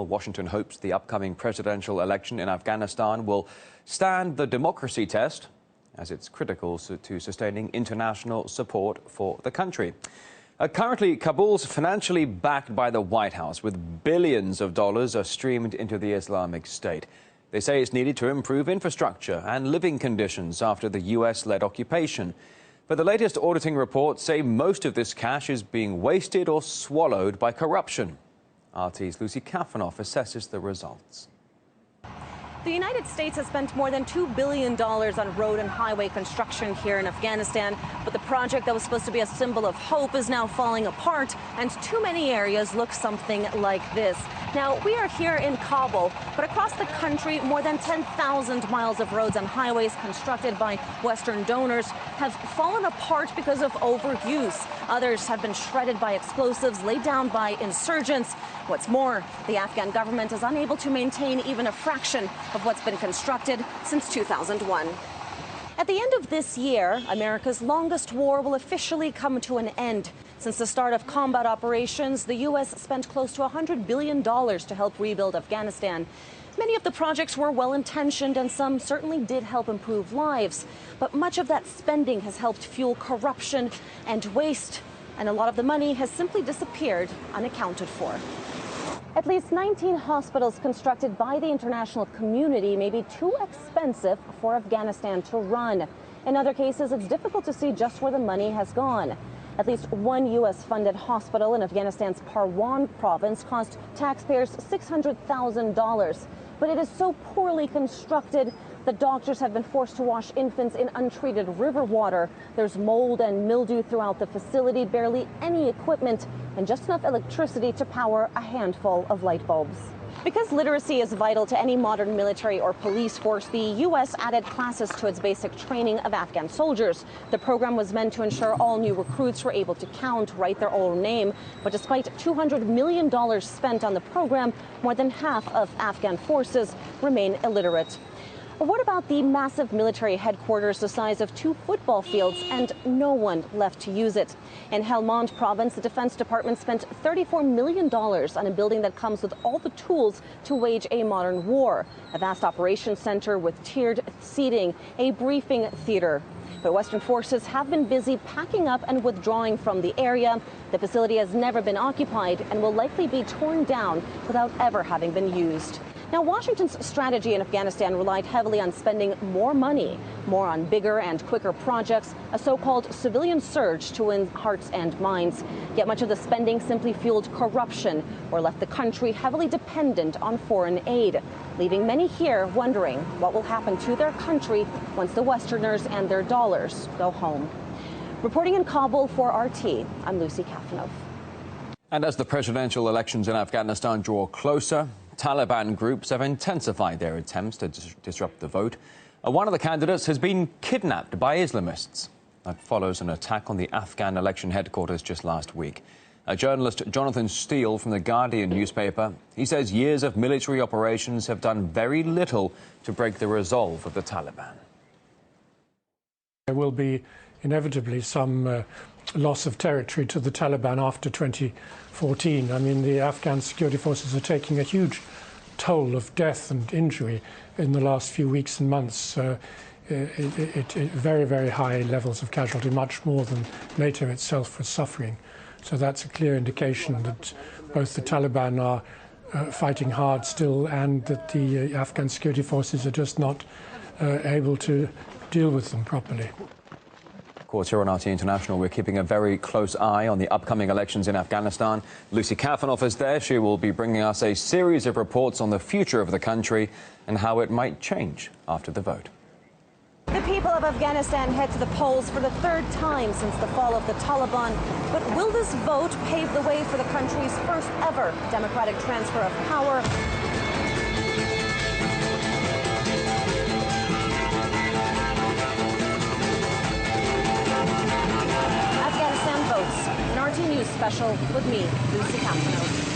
Washington hopes the upcoming presidential election in Afghanistan will stand the democracy test, as it's critical to sustaining international support for the country. Currently, Kabul's financially backed by the White House, with billions of dollars are streamed into the Islamic State. They say it's needed to improve infrastructure and living conditions after the U.S.-led occupation. But the latest auditing reports say most of this cash is being wasted or swallowed by corruption. RT's Lucy Kafanoff assesses the results. The United States has spent more than $2 billion on road and highway construction here in Afghanistan, but the project that was supposed to be a symbol of hope is now falling apart, and too many areas look something like this. Now, we are here in Kabul, but across the country, more than 10,000 miles of roads and highways constructed by Western donors have fallen apart because of overuse. Others have been shredded by explosives laid down by insurgents. What's more, the Afghan government is unable to maintain even a fraction of what's been constructed since 2001. At the end of this year, America's longest war will officially come to an end. Since the start of combat operations, the U.S. spent close to $100 billion to help rebuild Afghanistan. Many of the projects were well-intentioned, and some certainly did help improve lives. But much of that spending has helped fuel corruption and waste, and a lot of the money has simply disappeared unaccounted for. At least 19 hospitals constructed by the international community may be too expensive for Afghanistan to run. In other cases, it's difficult to see just where the money has gone. At least one U.S.-funded hospital in Afghanistan's Parwan province cost taxpayers $600,000. But it is so poorly constructed that doctors have been forced to wash infants in untreated river water. There's mold and mildew throughout the facility, barely any equipment, and just enough electricity to power a handful of light bulbs. Because literacy is vital to any modern military or police force, the U.S. added classes to its basic training of Afghan soldiers. The program was meant to ensure all new recruits were able to count, write their own name. But despite $200 million spent on the program, more than half of Afghan forces remain illiterate. What about the massive military headquarters the size of 2 football fields and no one left to use it? In Helmand province, the Defense Department spent $34 million on a building that comes with all the tools to wage a modern war. A vast operations center with tiered seating, a briefing theater. But Western forces have been busy packing up and withdrawing from the area. The facility has never been occupied and will likely be torn down without ever having been used. Now, Washington's strategy in Afghanistan relied heavily on spending more money, more on bigger and quicker projects, a so-called civilian surge to win hearts and minds. Yet much of the spending simply fueled corruption or left the country heavily dependent on foreign aid, leaving many here wondering what will happen to their country once the Westerners and their dollars go home. Reporting in Kabul for RT, I'm Lucy Kafanoff. And as the presidential elections in Afghanistan draw closer, Taliban groups have intensified their attempts to disrupt the vote. One of the candidates has been kidnapped by Islamists. That follows an attack on the Afghan election headquarters just last week. Journalist Jonathan Steele from The Guardian newspaper, he says years of military operations have done very little to break the resolve of the Taliban. There will be inevitably some loss of territory to the Taliban after 2014. I mean, the Afghan security forces are taking a huge toll of death and injury in the last few weeks and months. Very, very high levels of casualty, much more than NATO itself was suffering. So that's a clear indication that both the Taliban are fighting hard still, and that the Afghan security forces are just not able to deal with them properly. Of course, here on RT International, we're keeping a very close eye on the upcoming elections in Afghanistan. Lucy Kafanoff is there. She will be bringing us a series of reports on the future of the country and how it might change after the vote. The people of Afghanistan head to the polls for the 3rd time since the fall of the Taliban. But will this vote pave the way for the country's first ever democratic transfer of power? Afghanistan votes, an RT News special with me, Lucy Kafanoff.